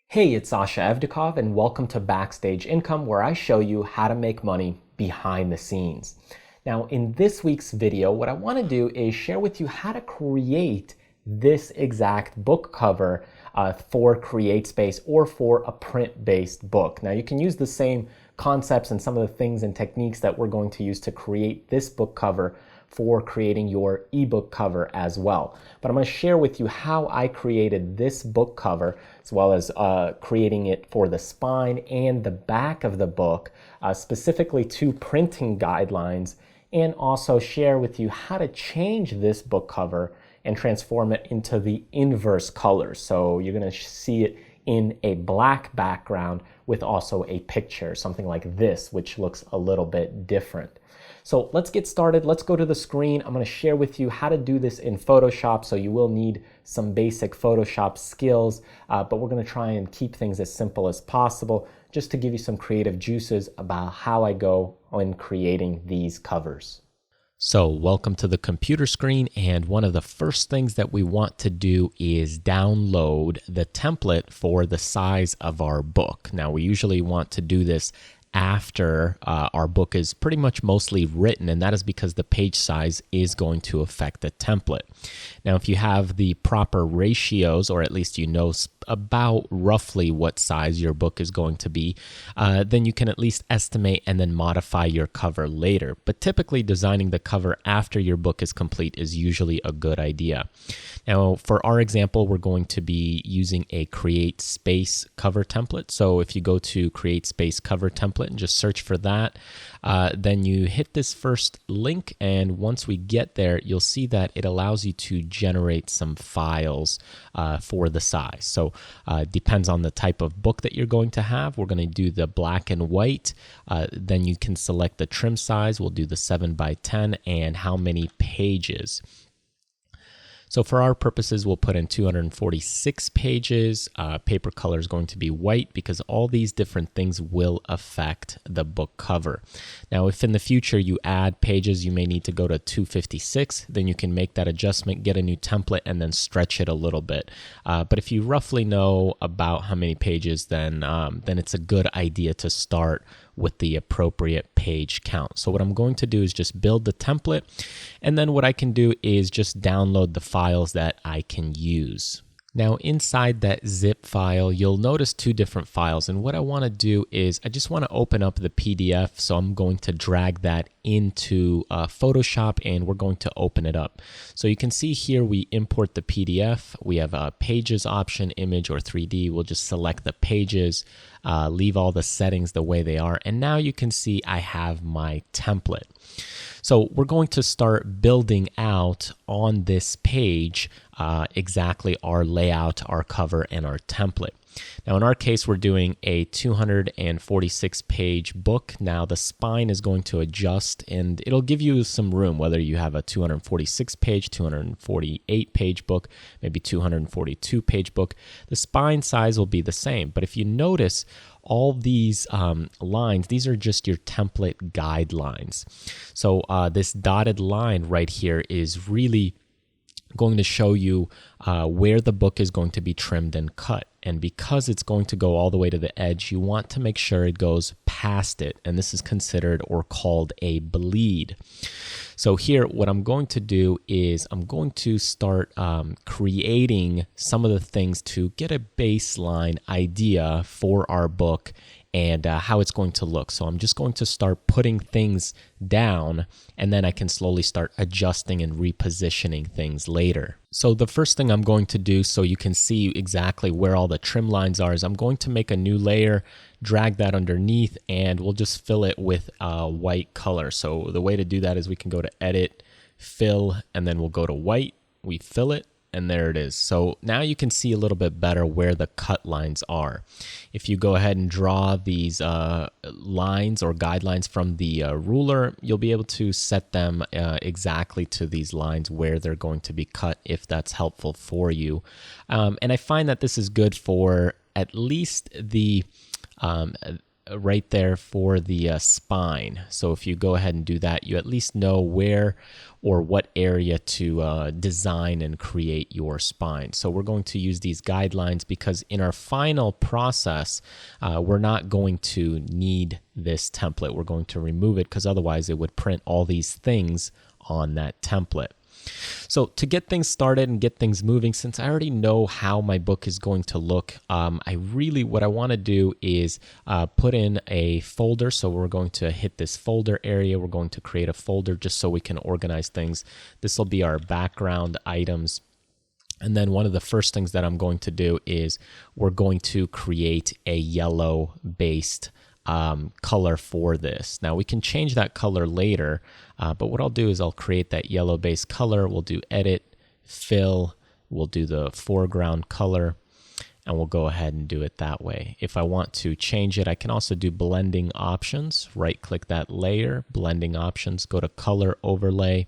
Hey, it's Sasha Evdokov, and welcome to Backstage Income, where I show you how to make money behind the scenes. Now, in this week's video, what I want to do is share with you how to create this exact book cover for Createspace or for a print-based book. Now, you can use the same concepts and some of the things and techniques that we're going to use to create this book cover for creating your ebook cover as well. But I'm going to share with you how I created this book cover, as well as creating it for the spine and the back of the book, specifically to printing guidelines, and also share with you how to change this book cover and transform it into the inverse colors. So you're going to see it in a black background with also a picture, something like this, which looks a little bit different. So let's get started. Let's go to the screen. I'm going to share with you how to do this in Photoshop. So you will need some basic Photoshop skills, but we're going to try and keep things as simple as possible just to give you some creative juices about how I go when creating these covers. So welcome to the computer screen, and one of the first things that we want to do is download the template for the size of our book. Now, we usually want to do this after our book is pretty much mostly written, and that is because the page size is going to affect the template. Now, if you have the proper ratios, or at least you know about roughly what size your book is going to be, then you can at least estimate and then modify your cover later. But typically, designing the cover after your book is complete is usually a good idea. Now, for our example, we're going to be using a Createspace cover template. So if you go to Createspace cover template and just search for that, then you hit this first link, and once we get there, you'll see that it allows you to generate some files for the size. So depends on the type of book that you're going to have. We're going to do the black and white. Then you can select the trim size. We'll do the 7x10 and how many pages. So for our purposes, we'll put in 246 pages. Paper color is going to be white because all these different things will affect the book cover. Now, if in the future you add pages, you may need to go to 256. Then you can make that adjustment, get a new template, and then stretch it a little bit. But if you roughly know about how many pages, then it's a good idea to start with the appropriate page count. So what I'm going to do is just build the template, and then what I can do is just download the files that I can use. Now, inside that zip file, you'll notice two different files, and what I want to do is I just want to open up the PDF, so I'm going to drag that into Photoshop, and we're going to open it up. So you can see here we import the PDF. We have a pages option, image or 3D. We'll just select the pages, leave all the settings the way they are, and now you can see I have my template. So we're going to start building out on this page exactly our layout, our cover, and our template. Now, in our case, we're doing a 246-page book. Now, the spine is going to adjust, and it'll give you some room, whether you have a 246-page, 248-page book, maybe 242-page book. The spine size will be the same, but if you notice, all these lines, these are just your template guidelines. So this dotted line right here is really going to show you where the book is going to be trimmed and cut. And because it's going to go all the way to the edge, you want to make sure it goes past it. And this is considered or called a bleed. So here, what I'm going to do is I'm going to start creating some of the things to get a baseline idea for our book and how it's going to look. So I'm just going to start putting things down, and then I can slowly start adjusting and repositioning things later. So the first thing I'm going to do, so you can see exactly where all the trim lines are, is I'm going to make a new layer, drag that underneath, and we'll just fill it with a white color. So the way to do that is we can go to Edit, Fill, and then we'll go to White. We fill it, and there it is. So now you can see a little bit better where the cut lines are. If you go ahead and draw these lines or guidelines from the ruler, you'll be able to set them exactly to these lines where they're going to be cut, if that's helpful for you. And I find that this is good for at least the right there for the spine. So if you go ahead and do that, you at least know where or what area to design and create your spine. So we're going to use these guidelines because in our final process, we're not going to need this template. We're going to remove it because otherwise it would print all these things on that template. So to get things started and get things moving, since I already know how my book is going to look, what I want to do is put in a folder. So we're going to hit this folder area. We're going to create a folder just so we can organize things. This will be our background items. And then one of the first things that I'm going to do is we're going to create a yellow based color for this. Now we can change that color later, but what I'll do is I'll create that yellow base color. We'll do edit, fill, we'll do the foreground color, and we'll go ahead and do it that way. If I want to change it, I can also do blending options. Right click that layer, blending options, go to color overlay,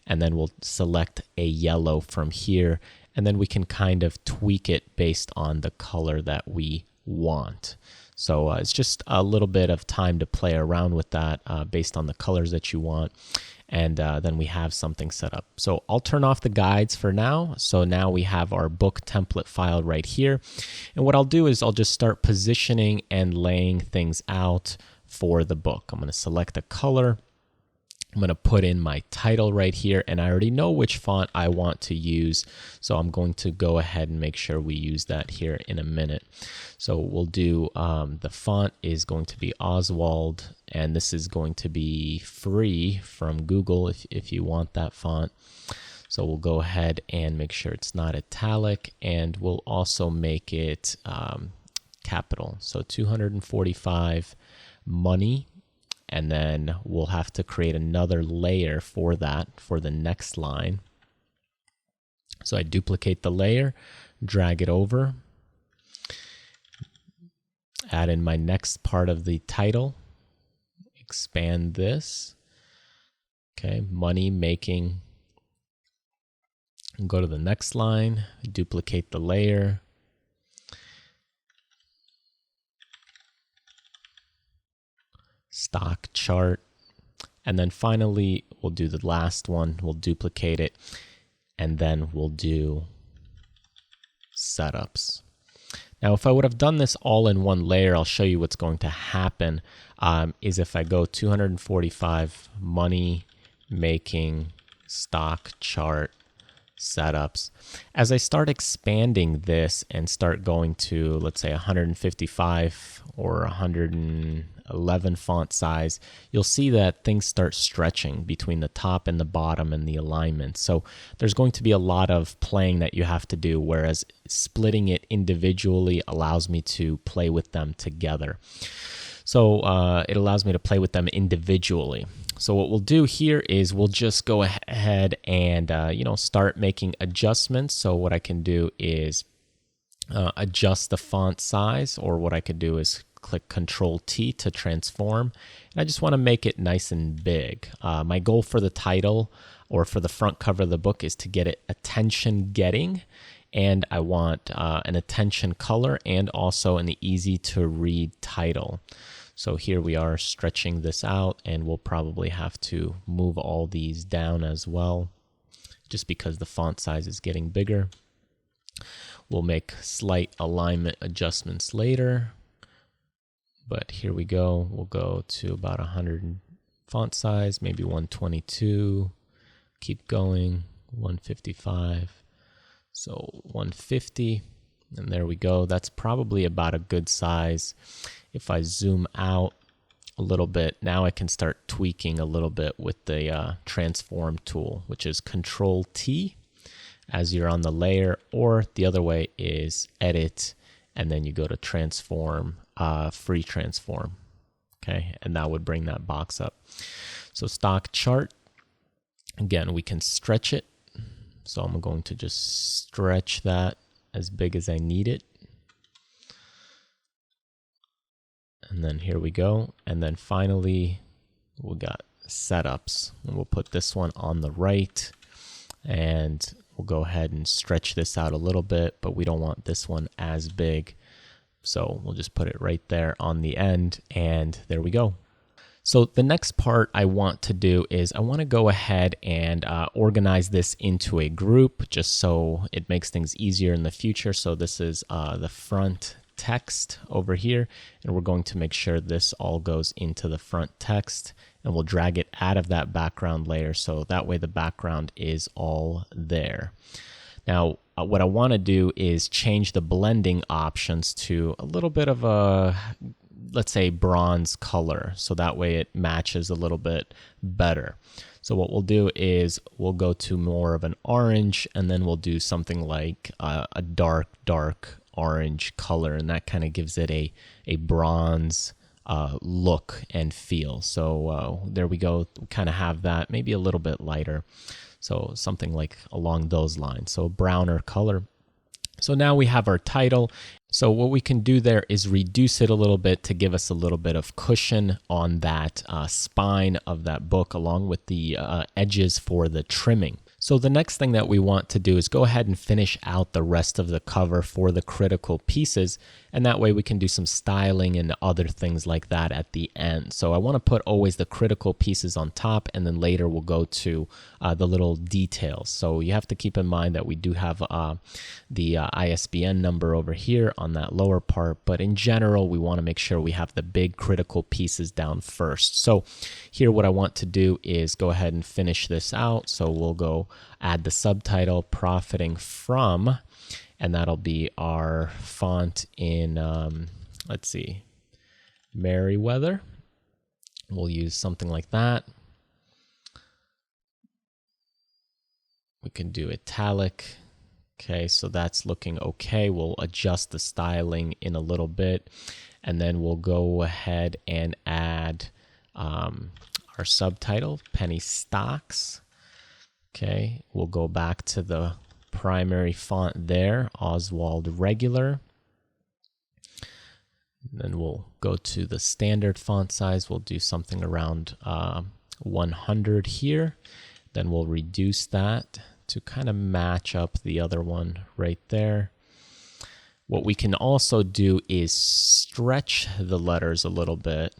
and then we'll select a yellow from here, and then we can kind of tweak it based on the color that we want. So it's just a little bit of time to play around with that based on the colors that you want. And then we have something set up. So I'll turn off the guides for now. So now we have our book template file right here. And what I'll do is I'll just start positioning and laying things out for the book. I'm going to select a color. I'm going to put in my title right here, and I already know which font I want to use, so I'm going to go ahead and make sure we use that here in a minute. So we'll do, the font is going to be Oswald, and this is going to be free from Google if you want that font. So we'll go ahead and make sure it's not italic, and we'll also make it capital. So 245 money. And then we'll have to create another layer for that for the next line. So I duplicate the layer, drag it over, add in my next part of the title, expand this. Okay, money making. Go to the next line, duplicate the layer. Stock chart, and then finally we'll do the last one. We'll duplicate it, and then we'll do setups. Now if I would have done this all in one layer, I'll show you what's going to happen is if I go 245 money making stock chart setups. As I start expanding this and start going to, let's say 155 or 111 font size, you'll see that things start stretching between the top and the bottom and the alignment. So there's going to be a lot of playing that you have to do, whereas splitting it individually allows me to play with them together. So it allows me to play with them individually. So what we'll do here is we'll just go ahead and start making adjustments. So what I can do is adjust the font size, or what I could do is click Control T to transform. And I just want to make it nice and big. My goal for the title or for the front cover of the book is to get it attention getting. And I want an attention color and also an easy to read title. So here we are stretching this out, and we'll probably have to move all these down as well, just because the font size is getting bigger. We'll make slight alignment adjustments later, but here we go. We'll go to about 100 font size, maybe 122, keep going, 155, so 150, and there we go. That's probably about a good size. If I zoom out a little bit, now I can start tweaking a little bit with the transform tool, which is Control T as you're on the layer, or the other way is edit, and then you go to transform, free transform. Okay, and that would bring that box up. So stock chart, again, we can stretch it. So I'm going to just stretch that as big as I need it. And then here we go. And then finally, we got setups. And we'll put this one on the right. And we'll go ahead and stretch this out a little bit, but we don't want this one as big. So we'll just put it right there on the end, and there we go. So the next part I want to do is I want to go ahead and organize this into a group just so it makes things easier in the future. So this is the front text over here, and we're going to make sure this all goes into the front text, and we'll drag it out of that background layer so that way the background is all there. Now, what I want to do is change the blending options to a little bit of a, let's say, bronze color, so that way it matches a little bit better. So what we'll do is we'll go to more of an orange, and then we'll do something like a dark orange color, and that kind of gives it a bronze look and feel. So there we go, kind of have that, maybe a little bit lighter. So something like along those lines, so browner color. So now we have our title. So what we can do there is reduce it a little bit to give us a little bit of cushion on that spine of that book, along with the edges for the trimming. So the next thing that we want to do is go ahead and finish out the rest of the cover for the critical pieces, and that way we can do some styling and other things like that at the end. So I want to put always the critical pieces on top, and then later we'll go to the little details. So you have to keep in mind that we do have the ISBN number over here on that lower part, but in general we want to make sure we have the big critical pieces down first. So here what I want to do is go ahead and finish this out. So we'll go add the subtitle, profiting from, and that'll be our font in, let's see, Merriweather. We'll use something like that. We can do italic. Okay, so that's looking okay. We'll adjust the styling in a little bit, and then we'll go ahead and add our subtitle, penny stocks. Okay, we'll go back to the primary font there, Oswald Regular. Then we'll go to the standard font size. We'll do something around 100 here. Then we'll reduce that to kind of match up the other one right there. What we can also do is stretch the letters a little bit.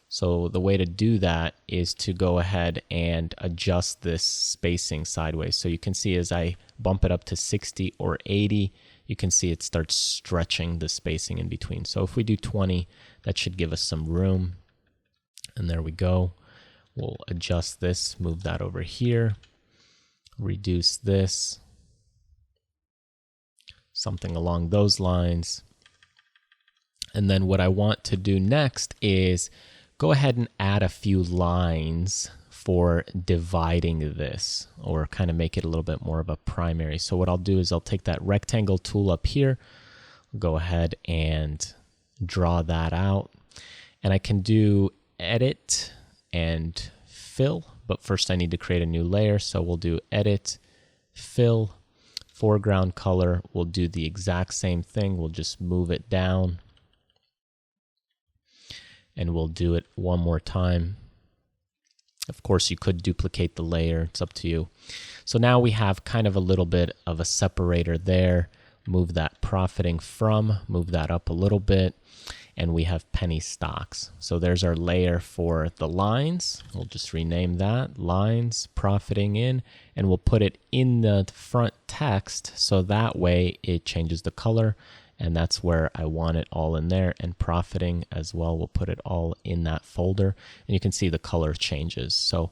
So the way to do that is to go ahead and adjust this spacing sideways. So you can see as I bump it up to 60 or 80, you can see it starts stretching the spacing in between. So if we do 20, that should give us some room. And there we go. We'll adjust this, move that over here, reduce this, something along those lines. And then what I want to do next is go ahead and add a few lines for dividing this, or kind of make it a little bit more of a primary. So what I'll do is I'll take that rectangle tool up here, go ahead and draw that out, and I can do edit and fill, but first I need to create a new layer. So we'll do edit, fill, foreground color. We'll do the exact same thing. We'll just move it down, and we'll do it one more time. Of course, you could duplicate the layer. It's up to you. So now we have kind of a little bit of a separator there. Move that profiting from, move that up a little bit, and we have penny stocks. So there's our layer for the lines. We'll just rename that lines, profiting in, and we'll put it in the front text so that way it changes the color. And that's where I want it all in there, and profiting as well. We'll put it all in that folder, and you can see the color changes. So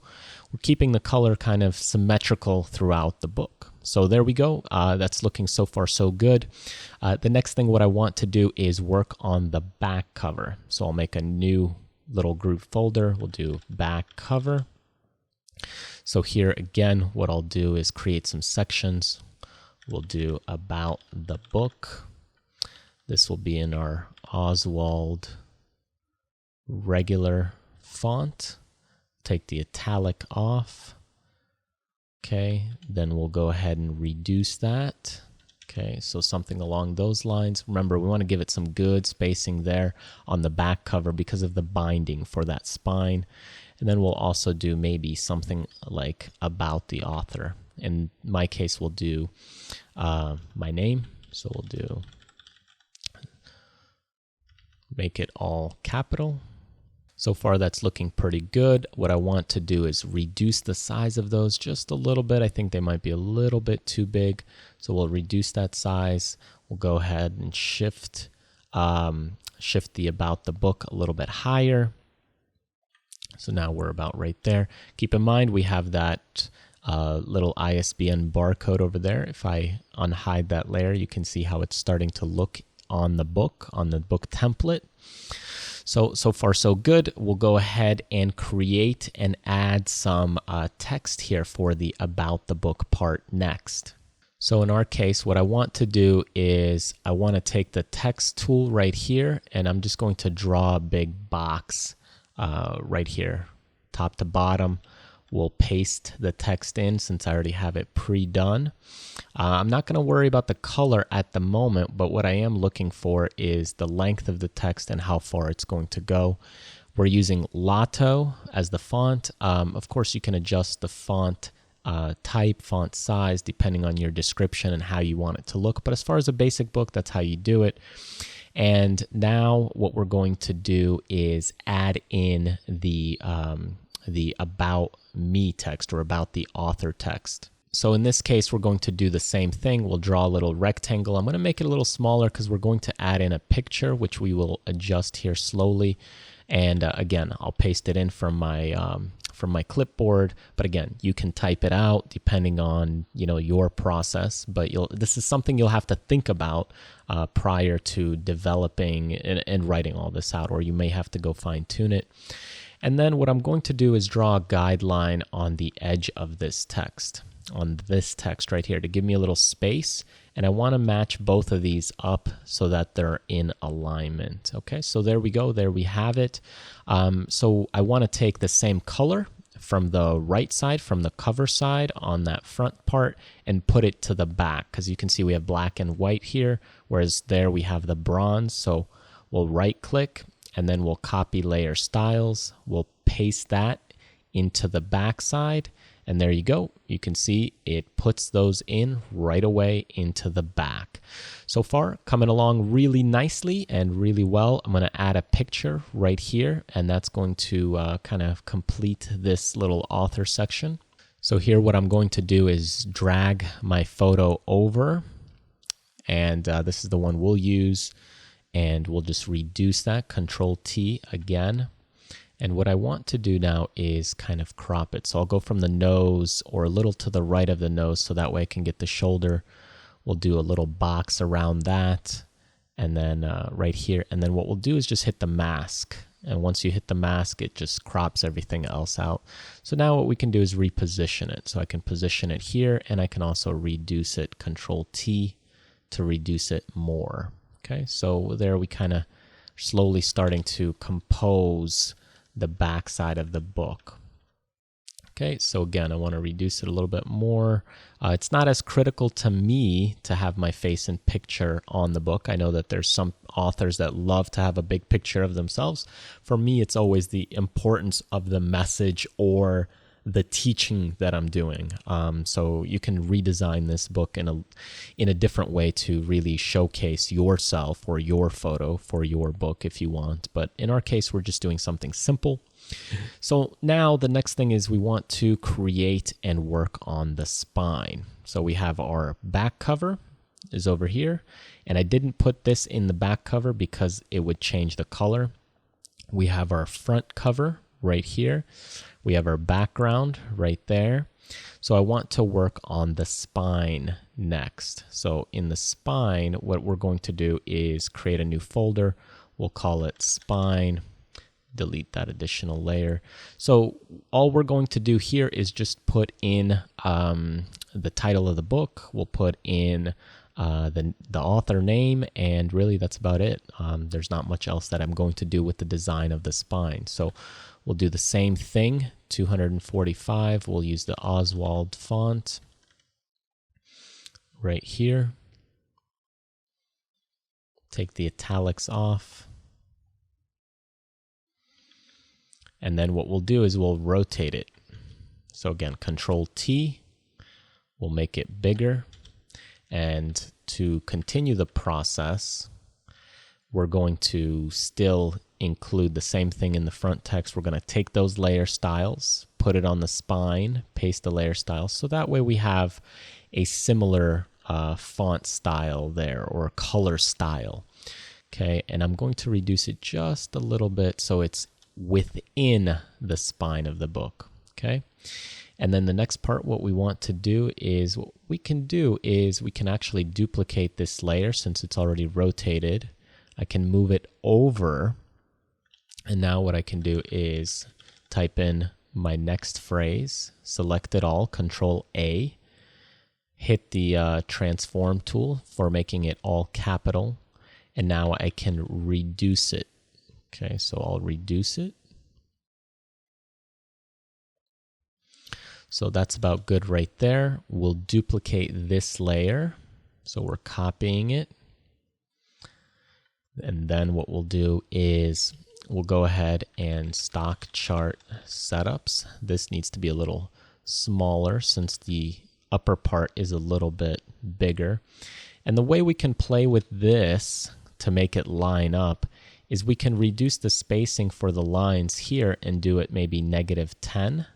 we're keeping the color kind of symmetrical throughout the book. So there we go. That's looking so far so good. The next thing what I want to do is work on the back cover. So I'll make a new little group folder. We'll do back cover. So here again, what I'll do is create some sections. We'll do about the book. This will be in our Oswald Regular font. Take the italic off. Okay, then we'll go ahead and reduce that. Okay, so something along those lines. Remember, we want to give it some good spacing there on the back cover because of the binding for that spine. And then we'll also do maybe something like about the author. In my case, we'll do my name. So we'll do make it all capital. So far that's looking pretty good. What I want to do is reduce the size of those just a little bit. I think they might be a little bit too big. So we'll reduce that size. We'll go ahead and shift the about the book a little bit higher. So now we're about right there. Keep in mind we have that little ISBN barcode over there. If I unhide that layer, you can see how it's starting to look on the book template. So far so good. We'll go ahead and create and add some text here for the about the book part next. So in our case, what I want to do is I want to take the text tool right here, and I'm just going to draw a big box right here, top to bottom. We'll paste the text in since I already have it pre-done. I'm not going to worry about the color at the moment, but what I am looking for is the length of the text and how far it's going to go. We're using Lotto as the font. Of course, you can adjust the font type, font size, depending on your description and how you want it to look. But as far as a basic book, that's how you do it. And now what we're going to do is add in the about me text, or about the author text. So in this case, we're going to do the same thing. We'll draw a little rectangle. I'm going to make it a little smaller because we're going to add in a picture, which we will adjust here slowly. And again, I'll paste it in from my clipboard. But again, you can type it out depending on your process. But this is something you'll have to think about prior to developing and writing all this out, or you may have to go fine tune it. And then what I'm going to do is draw a guideline on the edge of this text, on this text right here, to give me a little space. And I want to match both of these up so that they're in alignment. Okay, so there we go. There we have it. So I want to take the same color from the right side, from the cover side on that front part, and put it to the back, because you can see we have black and white here, whereas there we have the bronze. So we'll right click, and then we'll copy layer styles. We'll paste that into the back side, and there you go. You can see it puts those in right away into the back. So far, coming along really nicely and really well. I'm going to add a picture right here, and that's going to kind of complete this little author section. So here what I'm going to do is drag my photo over, and this is the one we'll use. And we'll just reduce that, Control T again. And what I want to do now is kind of crop it. So I'll go from the nose or a little to the right of the nose, so that way I can get the shoulder. We'll do a little box around that, and then right here. And then what we'll do is just hit the mask. And once you hit the mask, it just crops everything else out. So now what we can do is reposition it. So I can position it here, and I can also reduce it, Control T, to reduce it more. Okay, so there we kind of slowly starting to compose the back side of the book. Okay, so again, I want to reduce it a little bit more. It's not as critical to me to have my face and picture on the book. I know that there's some authors that love to have a big picture of themselves. For me, it's always the importance of the message or the teaching that I'm doing. So you can redesign this book in a different way to really showcase yourself or your photo for your book if you want. But in our case, we're just doing something simple. So now the next thing is we want to create and work on the spine. So we have our back cover is over here, and I didn't put this in the back cover because it would change the color. We have our front cover right here. We have our background right there. So I want to work on the spine next. So in the spine, what we're going to do is create a new folder. We'll call it spine. Delete that additional layer. So all we're going to do here is just put in the title of the book. We'll put in the author name, and really that's about it. There's not much else that I'm going to do with the design of the spine. So we'll do the same thing, 245. We'll use the Oswald font right here. Take the italics off. And then what we'll do is we'll rotate it. So again, Control T, we'll make it bigger. And to continue the process, we're going to still include the same thing in the front text. We're going to take those layer styles, put it on the spine, paste the layer styles, so that way we have a similar font style there, or color style. Okay, and I'm going to reduce it just a little bit so it's within the spine of the book. Okay, and then the next part, what we want to do is, what we can do is we can actually duplicate this layer since it's already rotated. I can move it over, and now what I can do is type in my next phrase, select it all, Control A, hit the transform tool for making it all capital, and now I can reduce it. Okay, so I'll reduce it. So that's about good right there. We'll duplicate this layer. So we're copying it. And then what we'll do is we'll go ahead and stock chart setups. This needs to be a little smaller since the upper part is a little bit bigger. And the way we can play with this to make it line up is we can reduce the spacing for the lines here and do it maybe -10.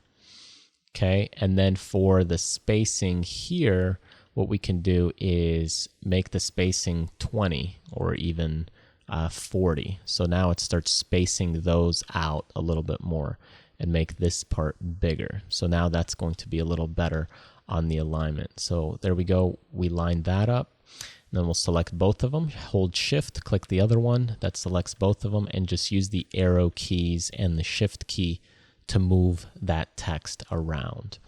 Okay, and then for the spacing here, what we can do is make the spacing 20 or even 40. So now it starts spacing those out a little bit more and make this part bigger. So now that's going to be a little better on the alignment. So there we go. We lined that up. And then we'll select both of them, hold Shift, click the other one that selects both of them, and just use the arrow keys and the Shift key to move that text around.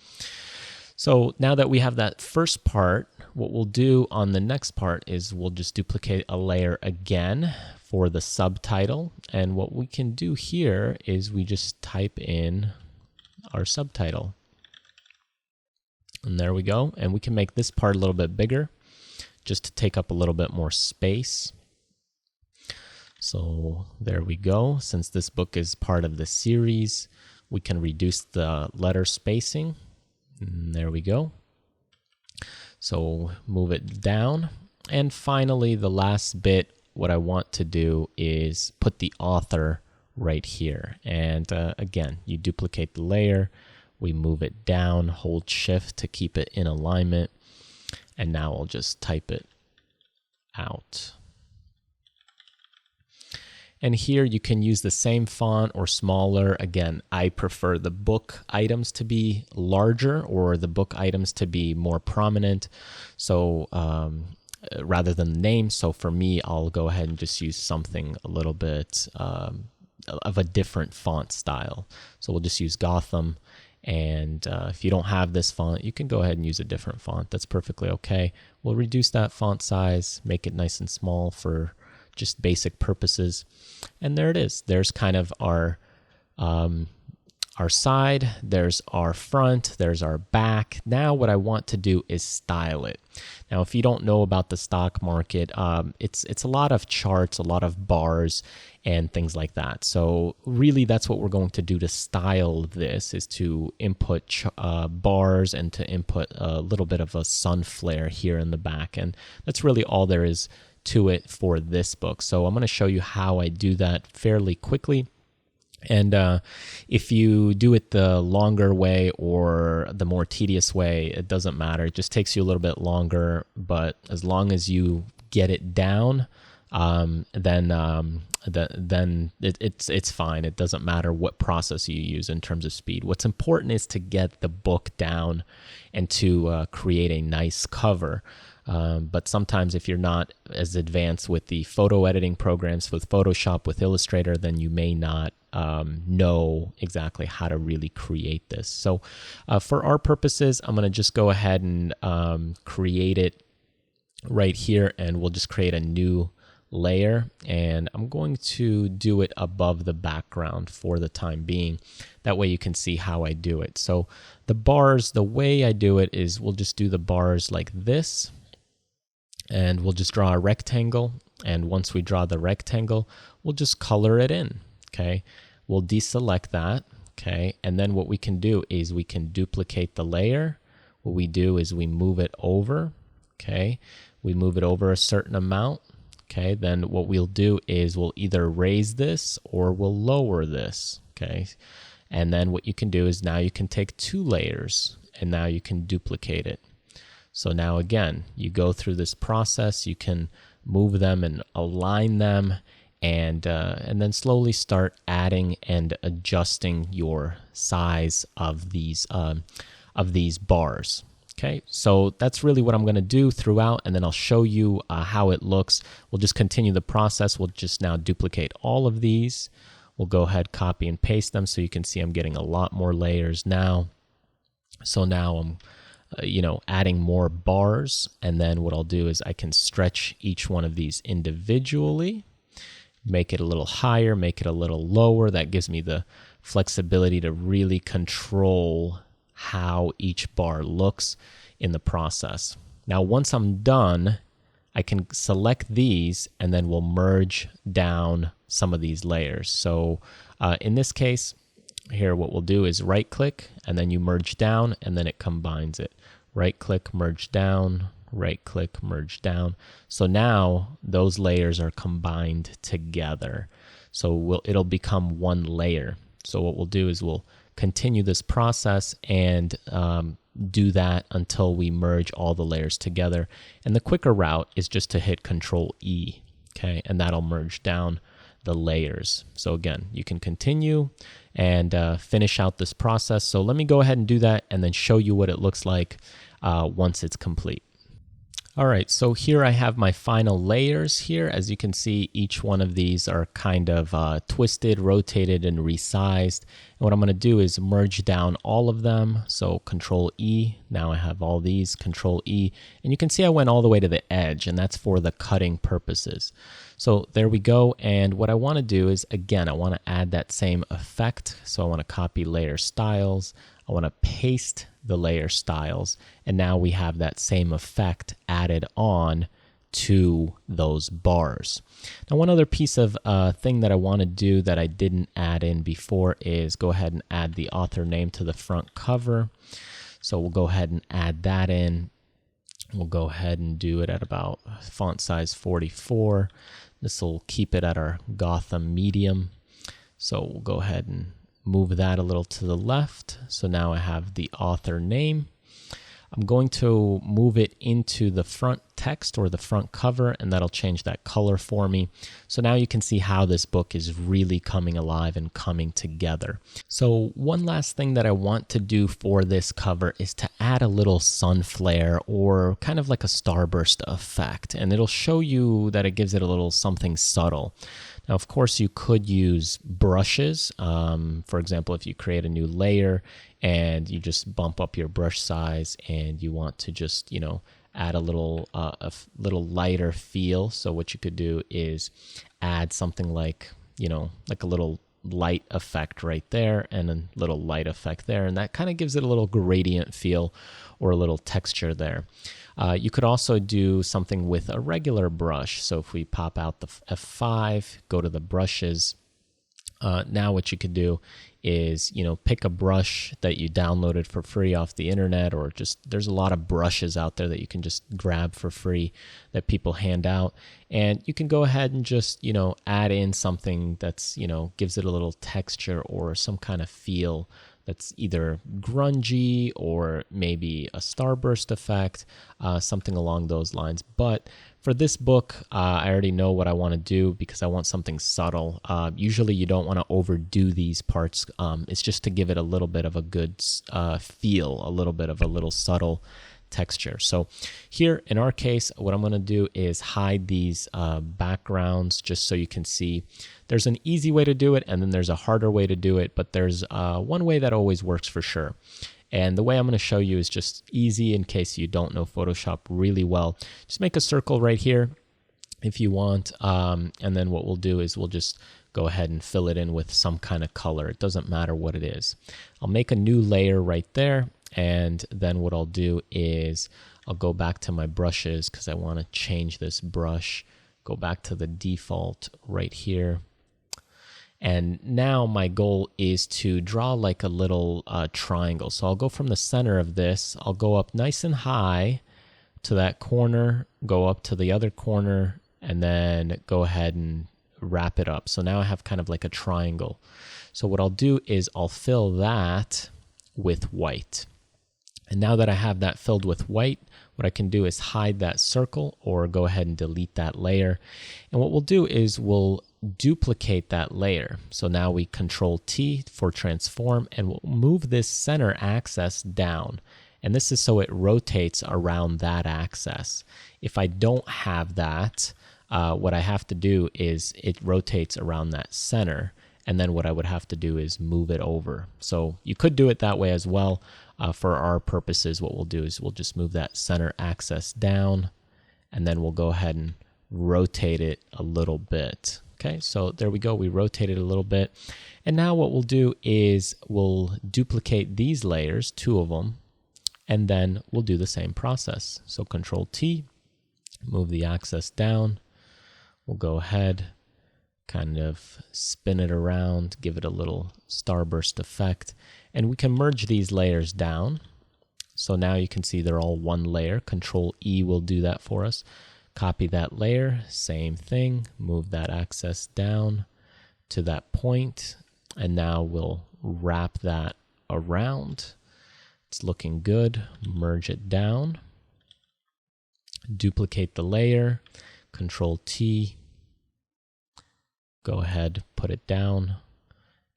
So now that we have that first part, what we'll do on the next part is we'll just duplicate a layer again for the subtitle. And what we can do here is we just type in our subtitle. And there we go. And we can make this part a little bit bigger just to take up a little bit more space. So there we go. Since this book is part of the series, we can reduce the letter spacing. And there we go. So move it down. And finally, the last bit, what I want to do is put the author right here. And again, you duplicate the layer, we move it down, hold Shift to keep it in alignment, and now I'll just type it out. And here you can use the same font or smaller. Again, I prefer the book items to be larger or the book items to be more prominent. So rather than the name. So for me, I'll go ahead and just use something a little bit of a different font style. So we'll just use Gotham. And if you don't have this font, you can go ahead and use a different font. That's perfectly okay. We'll reduce that font size, make it nice and small for just basic purposes. And there it is. There's kind of our side, there's our front, there's our back. Now what I want to do is style it. Now, if you don't know about the stock market, it's a lot of charts, a lot of bars and things like that. So really that's what we're going to do to style this, is to input bars and to input a little bit of a sun flare here in the back. And that's really all there is to it for this book. So I'm going to show you how I do that fairly quickly. And if you do it the longer way or the more tedious way, it doesn't matter. It just takes you a little bit longer, but as long as you get it down, then it's fine. It doesn't matter what process you use in terms of speed. What's important is to get the book down and to create a nice cover. But sometimes if you're not as advanced with the photo editing programs, with Photoshop, with Illustrator, then you may not know exactly how to really create this. So for our purposes, I'm going to just go ahead and create it right here, and we'll just create a new layer, and I'm going to do it above the background for the time being. That way you can see how I do it. So the bars, the way I do it is we'll just do the bars like this, and we'll just draw a rectangle, and once we draw the rectangle, we'll just color it in. Okay, we'll deselect that. Okay, and then what we can do is we can duplicate the layer. What we do is we move it over. Okay, we move it over a certain amount. Okay, then what we'll do is we'll either raise this or we'll lower this. Okay, and then what you can do is now you can take 2 layers and now you can duplicate it. So now again, you go through this process, you can move them and align them, and then slowly start adding and adjusting your size of these bars. Okay, so that's really what I'm going to do throughout, and then I'll show you how it looks. We'll just continue the process. We'll just now duplicate all of these. We'll go ahead, copy and paste them, so you can see I'm getting a lot more layers now. So now I'm adding more bars, and then what I'll do is I can stretch each one of these individually, make it a little higher, make it a little lower. That gives me the flexibility to really control how each bar looks in the process. Now, once I'm done, I can select these and then we'll merge down some of these layers. So in this case, here what we'll do is right click and then you merge down and then it combines it. Right click, merge down, right click, merge down. So now those layers are combined together. So it'll become one layer. So what we'll do is we'll continue this process and do that until we merge all the layers together. And the quicker route is just to hit Control E, okay? And that'll merge down the layers. So again, you can continue and finish out this process. So let me go ahead and do that and then show you what it looks like once it's complete. All right, so here I have my final layers here. As you can see, each one of these are kind of twisted, rotated, and resized. And what I'm going to do is merge down all of them. So Control E, now I have all these, Control E. And you can see I went all the way to the edge, and that's for the cutting purposes. So there we go. And what I want to do is, again, I want to add that same effect. So I want to copy layer styles. I want to paste the layer styles, and now we have that same effect added on to those bars. Now, one other piece of thing that I want to do that I didn't add in before is go ahead and add the author name to the front cover. So we'll go ahead and add that in. We'll go ahead and do it at about font size 44. This will keep it at our Gotham medium. So we'll go ahead and move that a little to the left. So now I have the author name. I'm going to move it into the front text or the front cover, and that'll change that color for me. So now you can see how this book is really coming alive and coming together. So one last thing that I want to do for this cover is to add a little sun flare or kind of like a starburst effect, and it'll show you that it gives it a little something subtle. Now, of course, you could use brushes. For example, if you create a new layer and you just bump up your brush size and you want to just, add a little lighter feel. So what you could do is add something like, like a little light effect right there and a little light effect there. And that kind of gives it a little gradient feel or a little texture there. You could also do something with a regular brush. So if we pop out the F5, go to the brushes, now what you could do is, pick a brush that you downloaded for free off the internet, or just there's a lot of brushes out there that you can just grab for free that people hand out. And you can go ahead and just, add in something that's, gives it a little texture or some kind of feel that's either grungy or maybe a starburst effect, something along those lines. But for this book, I already know what I want to do because I want something subtle. Usually you don't want to overdo these parts. It's just to give it a little bit of a good feel, a little bit of a little subtle texture. So here in our case, what I'm going to do is hide these backgrounds just so you can see. There's an easy way to do it, and then there's a harder way to do it, but there's one way that always works for sure. And the way I'm going to show you is just easy in case you don't know Photoshop really well. Just make a circle right here if you want, and then what we'll do is we'll just go ahead and fill it in with some kind of color. It doesn't matter what it is. I'll make a new layer right there, and then what I'll do is I'll go back to my brushes because I want to change this brush. Go back to the default right here. And now my goal is to draw like a little triangle. So I'll go from the center of this, I'll go up nice and high to that corner, go up to the other corner, and then go ahead and wrap it up. So now I have kind of like a triangle. So what I'll do is I'll fill that with white. And now that I have that filled with white, what I can do is hide that circle or go ahead and delete that layer. And what we'll do is we'll duplicate that layer. So now we Control T for transform, and we'll move this center axis down. And this is so it rotates around that axis. If I don't have that, what I have to do is it rotates around that center. And then what I would have to do is move it over. So you could do it that way as well. For our purposes, what we'll do is we'll just move that center axis down, and then we'll go ahead and rotate it a little bit. Okay, so there we go. We rotate it a little bit. And now what we'll do is we'll duplicate these layers, 2 of them, and then we'll do the same process. So Control T, move the axis down. We'll go ahead, kind of spin it around, give it a little starburst effect. And we can merge these layers down. So now you can see they're all one layer. Control E will do that for us. Copy that layer, same thing, move that axis down to that point, and now we'll wrap that around. It's looking good. Merge it down. Duplicate the layer, Control T, go ahead, put it down.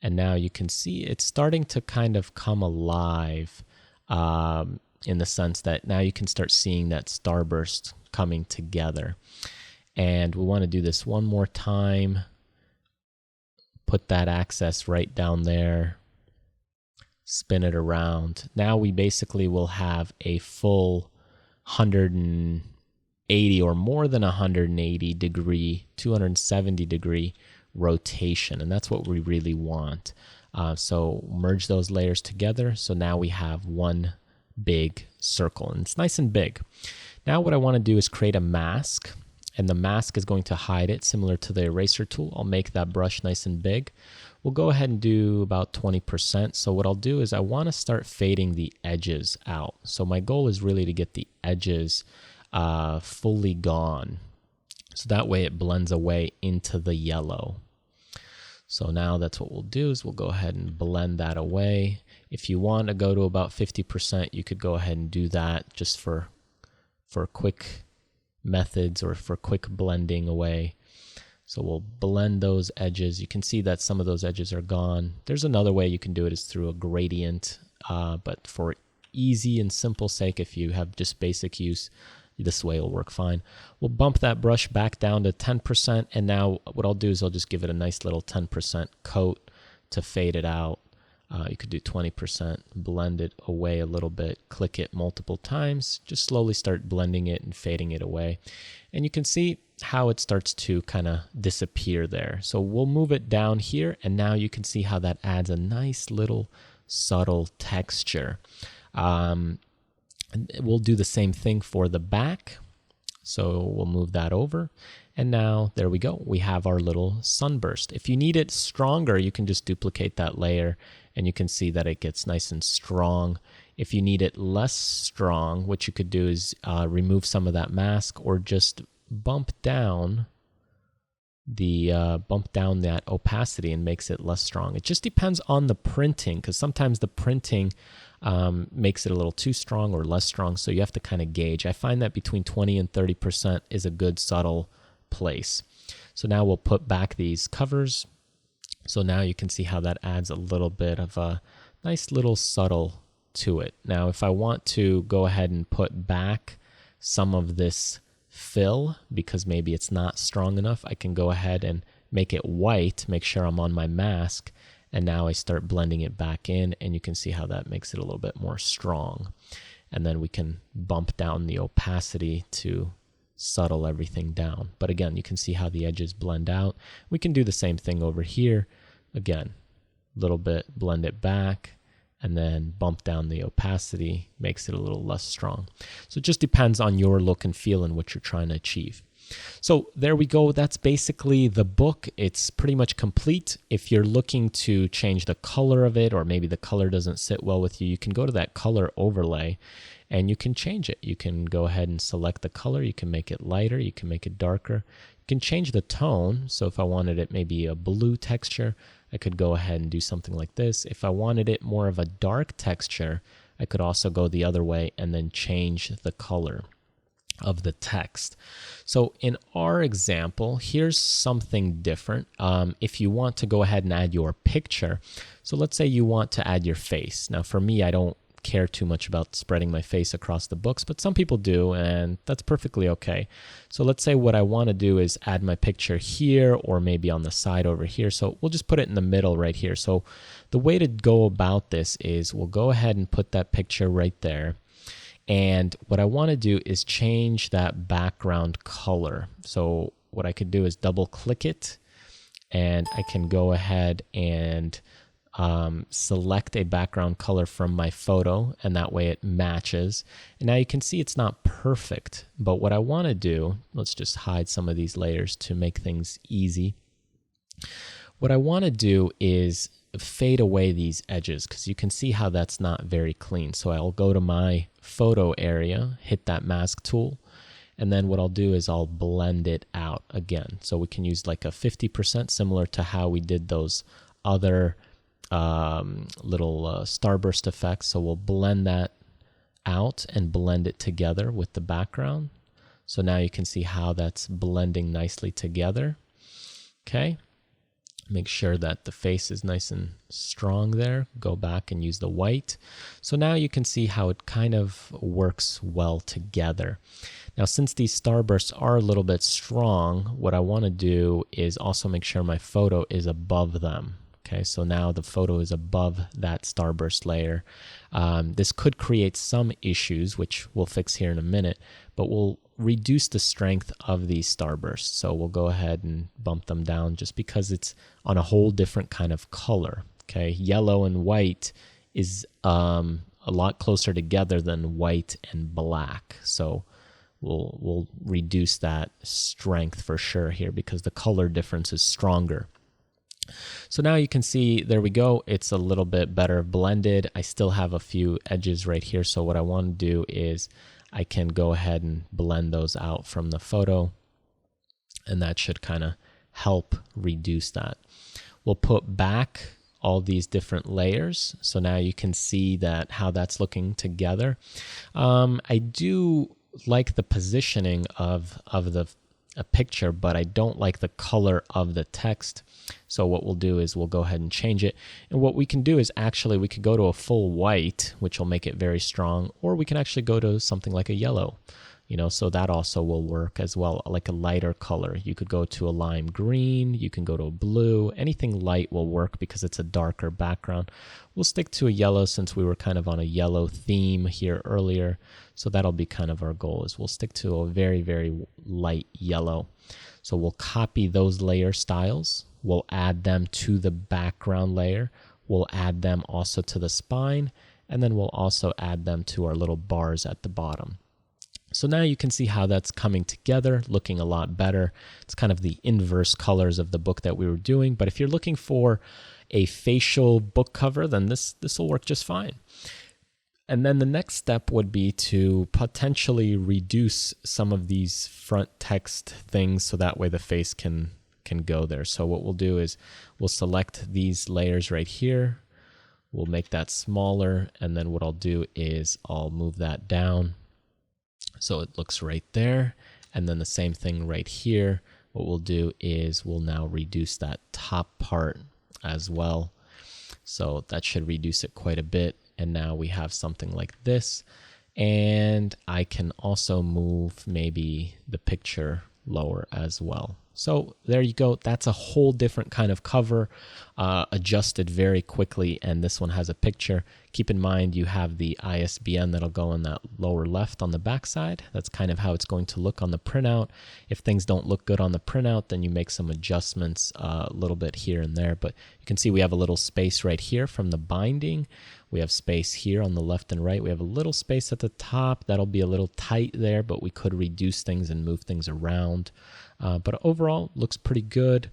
And now you can see it's starting to kind of come alive in the sense that now you can start seeing that starburst coming together. And we want to do this one more time. Put that axis right down there. Spin it around. Now we basically will have a full 180 or more than 180 degree, 270 degree rotation, and that's what we really want. So merge those layers together. So now we have one big circle, and it's nice and big. Now what I want to do is create a mask, and the mask is going to hide it, similar to the eraser tool. I'll make that brush nice and big. We'll go ahead and do about 20%. So what I'll do is I want to start fading the edges out. So my goal is really to get the edges fully gone. So that way it blends away into the yellow. So now that's what we'll do is we'll go ahead and blend that away. If you want to go to about 50%, you could go ahead and do that just for quick methods or for quick blending away. So we'll blend those edges. You can see that some of those edges are gone. There's another way you can do it is through a gradient, but for easy and simple sake, if you have just basic use, this way will work fine. We'll bump that brush back down to 10%, and now what I'll do is I'll just give it a nice little 10% coat to fade it out. You could do 20%, blend it away a little bit, click it multiple times, just slowly start blending it and fading it away. And you can see how it starts to kind of disappear there. So we'll move it down here, and now you can see how that adds a nice little subtle texture. We'll do the same thing for the back. So we'll move that over. And now there we go. We have our little sunburst. If you need it stronger, you can just duplicate that layer and you can see that it gets nice and strong. If you need it less strong, what you could do is remove some of that mask or just bump down that opacity and makes it less strong. It just depends on the printing, because sometimes the printing makes it a little too strong or less strong, so you have to kind of gauge. I find that between 20 and 30% is a good subtle place. So now we'll put back these covers. So now you can see how that adds a little bit of a nice little subtle to it. Now if I want to go ahead and put back some of this fill, because maybe it's not strong enough, I can go ahead and make it white, make sure I'm on my mask, and now I start blending it back in, and you can see how that makes it a little bit more strong. And then we can bump down the opacity to subtle everything down. But again, you can see how the edges blend out. We can do the same thing over here. Again, a little bit, blend it back, and then bump down the opacity, makes it a little less strong. So it just depends on your look and feel and what you're trying to achieve. So there we go. That's basically the book. It's pretty much complete. If you're looking to change the color of it, or maybe the color doesn't sit well with you, you can go to that color overlay and you can change it. You can go ahead and select the color. You can make it lighter. You can make it darker. You can change the tone. So if I wanted it maybe a blue texture, I could go ahead and do something like this. If I wanted it more of a dark texture, I could also go the other way and then change the color of the text. So in our example, here's something different. If you want to go ahead and add your picture, so let's say you want to add your face. Now for me, I don't care too much about spreading my face across the books, but some people do, and that's perfectly okay. So let's say what I want to do is add my picture here or maybe on the side over here. So we'll just put it in the middle right here. So the way to go about this is we'll go ahead and put that picture right there. And what I want to do is change that background color. So what I could do is double click it, and I can go ahead and select a background color from my photo, and that way it matches. And now you can see it's not perfect, but what I want to do, let's just hide some of these layers to make things easy. What I want to do is fade away these edges, because you can see how that's not very clean. So I'll go to my photo area, hit that mask tool, and then what I'll do is I'll blend it out again. So we can use like a 50%, similar to how we did those other little starburst effects. So we'll blend that out and blend it together with the background. So now you can see how that's blending nicely together. Okay. Make sure that the face is nice and strong there. Go back and use the white. So now you can see how it kind of works well together. Now, since these starbursts are a little bit strong, what I want to do is also make sure my photo is above them. Okay, so now the photo is above that starburst layer. This could create some issues, which we'll fix here in a minute, but we'll reduce the strength of these starbursts. So we'll go ahead and bump them down just because it's on a whole different kind of color. Okay, yellow and white is a lot closer together than white and black. So we'll reduce that strength for sure here because the color difference is stronger. So now you can see, there we go, it's a little bit better blended. I still have a few edges right here, so what I want to do is I can go ahead and blend those out from the photo, and that should kind of help reduce that. We'll put back all these different layers, so now you can see that how that's looking together. I do like the positioning of a picture, but I don't like the color of the text. So what we'll do is we'll go ahead and change it. And what we can do is actually we could go to a full white, which will make it very strong, or we can actually go to something like a yellow, so that also will work as well, like a lighter color. You could go to a lime green, you can go to a blue, anything light will work because it's a darker background. We'll stick to a yellow since we were kind of on a yellow theme here earlier. So that'll be kind of our goal, is we'll stick to a very, very light yellow. So we'll copy those layer styles. We'll add them to the background layer. We'll add them also to the spine, and then we'll also add them to our little bars at the bottom. So now you can see how that's coming together, looking a lot better. It's kind of the inverse colors of the book that we were doing, but if you're looking for a facial book cover, then this will work just fine. And then the next step would be to potentially reduce some of these front text things so that way the face can go there. So what we'll do is we'll select these layers right here. We'll make that smaller, and then what I'll do is I'll move that down so it looks right there. And then the same thing right here. What we'll do is we'll now reduce that top part as well. So that should reduce it quite a bit. And now we have something like this. And I can also move maybe the picture lower as well. So there you go. That's a whole different kind of cover, adjusted very quickly, and this one has a picture. Keep in mind you have the ISBN that'll go on that lower left on the back side. That's kind of how it's going to look on the printout. If things don't look good on the printout, then you make some adjustments a little bit here and there, but you can see we have a little space right here from the binding. We have space here on the left and right. We have a little space at the top. That'll be a little tight there, but we could reduce things and move things around. But overall, looks pretty good.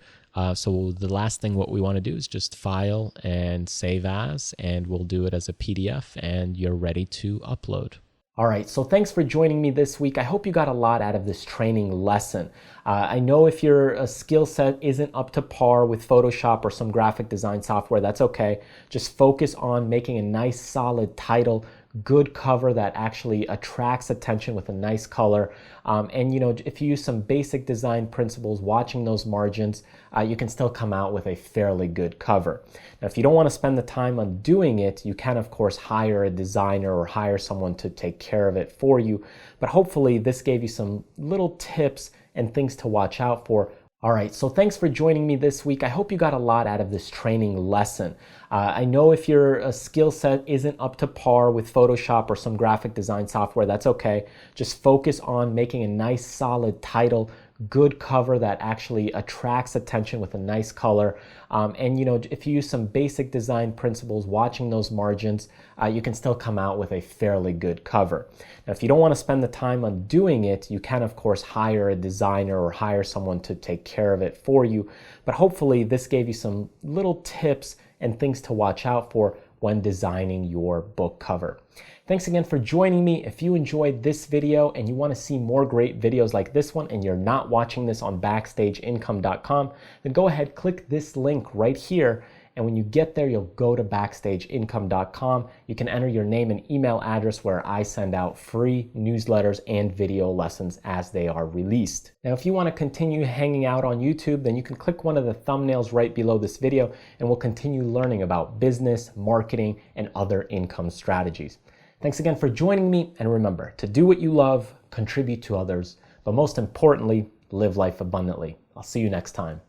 So the last thing what we want to do is just file and save as, and we'll do it as a PDF, and you're ready to upload. All right, so thanks for joining me this week. I hope you got a lot out of this training lesson. I know if your skill set isn't up to par with Photoshop or some graphic design software, that's okay. Just focus on making a nice solid title, good cover that actually attracts attention with a nice color. And if you use some basic design principles, watching those margins, you can still come out with a fairly good cover. Now, if you don't want to spend the time on doing it, you can of course hire a designer or hire someone to take care of it for you. But hopefully this gave you some little tips and things to watch out for. All right, so thanks for joining me this week. I hope you got a lot out of this training lesson. I know if your skill set isn't up to par with Photoshop or some graphic design software, that's okay. Just focus on making a nice solid title, good cover that actually attracts attention with a nice color. And if you use some basic design principles, watching those margins, you can still come out with a fairly good cover. Now, if you don't want to spend the time on doing it, you can of course hire a designer or hire someone to take care of it for you. But hopefully this gave you some little tips and things to watch out for when designing your book cover. Thanks again for joining me. If you enjoyed this video and you want to see more great videos like this one and you're not watching this on BackstageIncome.com, then go ahead, click this link right here. And when you get there, you'll go to BackstageIncome.com. You can enter your name and email address where I send out free newsletters and video lessons as they are released. Now, if you want to continue hanging out on YouTube, then you can click one of the thumbnails right below this video and we'll continue learning about business, marketing, and other income strategies. Thanks again for joining me, and remember to do what you love, contribute to others, but most importantly, live life abundantly. I'll see you next time.